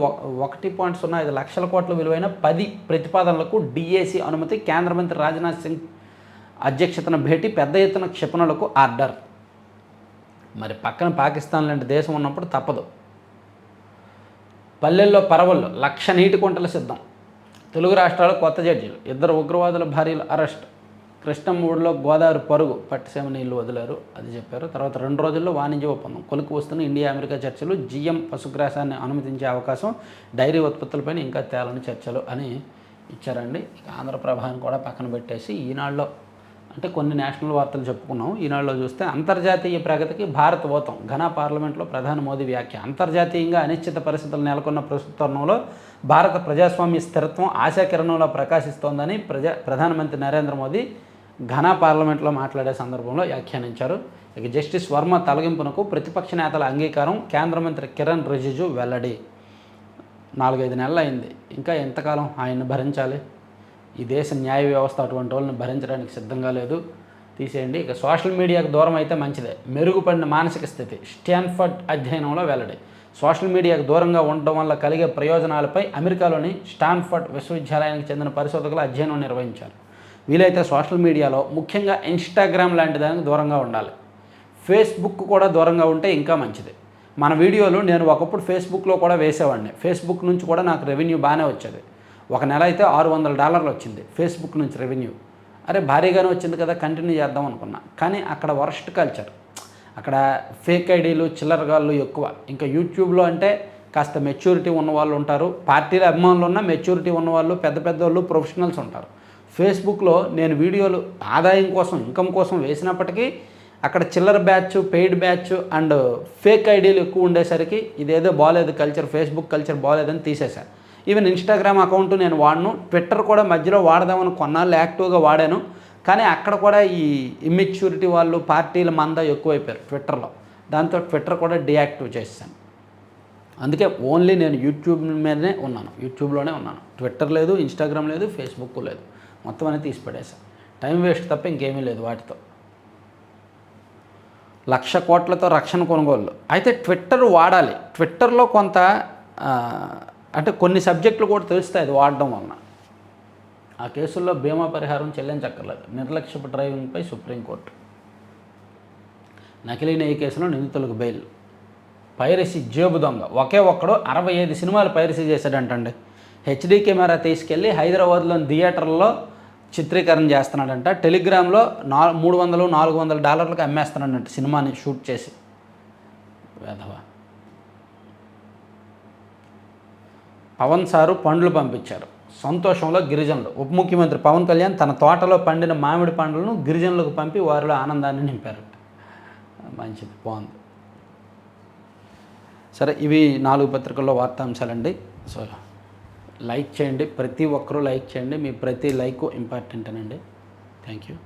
1.05 లక్షల కోట్ల విలువైన 10 ప్రతిపాదనలకు డిఏసి అనుమతి, కేంద్ర మంత్రి రాజ్నాథ్ సింగ్ అధ్యక్షతన భేటీ, పెద్ద ఎత్తున క్షిపణులకు ఆర్డర్. మరి పక్కన పాకిస్తాన్ లాంటి దేశం ఉన్నప్పుడు తప్పదు. పల్లెల్లో పరవళ్ళు, 1,00,000 నీటి కుంటల సిద్ధం. తెలుగు రాష్ట్రాలు కొత్త జడ్జీలు, 2 ఉగ్రవాదుల భార్యలు అరెస్ట్. కృష్ణమూడిలో గోదావరి పరుగు, పట్టిసీమ నీళ్లు వదిలారు, అది చెప్పారు. తర్వాత 2 రోజుల్లో వాణిజ్య ఒప్పందం, కొలుకు వస్తున్న ఇండియా అమెరికా చర్చలు, జిఎం పశుగ్రాసాన్ని అనుమతించే అవకాశం, డైరీ ఉత్పత్తులపైన ఇంకా తేలని చర్చలు అని ఇచ్చారండి. ఇక ఆంధ్రప్రభాని కూడా పక్కన పెట్టేసి ఈనాడులో అంటే కొన్ని నేషనల్ వార్తలు చెప్పుకున్నాం. ఈనాడులో చూస్తే అంతర్జాతీయ ప్రగతికి భారత్ ఓతం, ఘనా పార్లమెంట్లో ప్రధాని మోదీ వ్యాఖ్య. అంతర్జాతీయంగా అనిశ్చిత పరిస్థితులు నెలకొన్న ప్రస్తుత తరుణంలో భారత ప్రజాస్వామ్య స్థిరత్వం ఆశాకిరణంలో ప్రకాశిస్తోందని ప్రధానమంత్రి నరేంద్ర మోదీ ఘనా పార్లమెంట్లో మాట్లాడే సందర్భంలో వ్యాఖ్యానించారు. ఇక జస్టిస్ వర్మ తొలగింపునకు ప్రతిపక్ష నేతల అంగీకారం, కేంద్ర మంత్రి కిరణ్ రిజిజు వెల్లడి. 4-5 నెలలు అయింది, ఇంకా ఎంతకాలం ఆయన్ని భరించాలి? ఈ దేశ న్యాయ వ్యవస్థ అటువంటి వాళ్ళని భరించడానికి సిద్ధంగా లేదు, తీసేయండి. ఇక సోషల్ మీడియాకు దూరం అయితే మంచిదే, మెరుగుపడిన మానసిక స్థితి, స్టాన్ఫర్డ్ అధ్యయనంలో వెల్లడి. సోషల్ మీడియాకు దూరంగా ఉండడం వల్ల కలిగే ప్రయోజనాలపై అమెరికాలోని స్టాన్ఫర్డ్ విశ్వవిద్యాలయానికి చెందిన పరిశోధకులు అధ్యయనం నిర్వహించారు. వీలైతే సోషల్ మీడియాలో ముఖ్యంగా ఇన్స్టాగ్రామ్ లాంటి దానికి దూరంగా ఉండాలి. ఫేస్బుక్ కూడా దూరంగా ఉంటే ఇంకా మంచిది. మన వీడియోలు నేను ఒకప్పుడు ఫేస్బుక్లో కూడా వేసేవాడిని. ఫేస్బుక్ నుంచి కూడా నాకు రెవెన్యూ బాగానే వచ్చేది. ఒక నెల అయితే $600 వచ్చింది ఫేస్బుక్ నుంచి రెవెన్యూ. అరే భారీగానే వచ్చింది కదా, కంటిన్యూ చేద్దాం అనుకున్నా. కానీ అక్కడ వర్స్ట్ కల్చర్, అక్కడ ఫేక్ ఐడీలు, చిల్లరగాళ్ళు ఎక్కువ. ఇంకా యూట్యూబ్లో అంటే కాస్త మెచ్యూరిటీ ఉన్నవాళ్ళు ఉంటారు, పార్టీల అభిమానులు ఉన్న మెచ్యూరిటీ ఉన్నవాళ్ళు, పెద్ద వాళ్ళు, ప్రొఫెషనల్స్ ఉంటారు. ఫేస్బుక్లో నేను వీడియోలు ఆదాయం కోసం, ఇన్కమ్ కోసం వేసినప్పటికీ అక్కడ చిల్లర batch, paid batch and fake ఐడీలు ఎక్కువ ఉండేసరికి ఇదేదో బాగాలేదు కల్చర్, ఫేస్బుక్ కల్చర్ బాగాలేదని తీసేశాను. ఈవెన్ ఇన్స్టాగ్రామ్ అకౌంట్ నేను వాడను, ట్విట్టర్ కూడా మధ్యలో వాడదామని కొన్నాళ్ళు యాక్టివ్గా వాడాను. కానీ అక్కడ కూడా ఈ ఇమ్మెచ్యూరిటీ వాళ్ళు, పార్టీల మంద ఎక్కువైపోయారు ట్విట్టర్లో. దాంతో ట్విట్టర్ కూడా డీయాక్టివ్ చేశాను. అందుకే ఓన్లీ నేను యూట్యూబ్ మీదనే ఉన్నాను, యూట్యూబ్లోనే ఉన్నాను. ట్విట్టర్ లేదు, ఇన్స్టాగ్రామ్ లేదు, ఫేస్బుక్ లేదు, మొత్తం అనేది తీసి పడేశాను. టైం వేస్ట్ తప్ప ఇంకేమీ లేదు వాటితో. 1,00,000 కోట్లతో రక్షణ కొనుగోళ్ళు. అయితే ట్విట్టర్ వాడాలి. ట్విట్టర్లో కొంత అంటే కొన్ని సబ్జెక్టులు కూడా తెలుస్తాయి అది వాడడం వలన. ఆ కేసుల్లో బీమా పరిహారం చెల్లించక్కర్లేదు. నిర్లక్ష్యపు డ్రైవింగ్పై సుప్రీంకోర్టు. నకిలీ నెయ్యి కేసులో నిందితులకు బెయిల్. పైరసీ జేబు దొంగ ఒకే ఒక్కడు 65 సినిమాలు పైరసీ చేశాడంటండి. హెచ్డీ కెమెరా తీసుకెళ్ళి హైదరాబాద్లోని థియేటర్లో చిత్రీకరణ చేస్తున్నాడంట. టెలిగ్రామ్లో $300-400 అమ్మేస్తున్నాడంట సినిమాని షూట్ చేసి. వేధవా. పవన్ సారు పండ్లు పంపించారు. సంతోషంలో గిరిజనులు. ఉప ముఖ్యమంత్రి పవన్ కళ్యాణ్ తన తోటలో పండిన మామిడి పండ్లను గిరిజనులకు పంపి వారిలో ఆనందాన్ని నింపారు. మంచిది, బాగుంది. సరే, ఇవి 4 పత్రికల్లో వార్తాంశాలండి. సో లైక్ చేయండి, ప్రతి ఒక్కరూ లైక్ చేయండి. మీ ప్రతి లైక్ ఇంపార్టెంట్ అనండి. Thank you.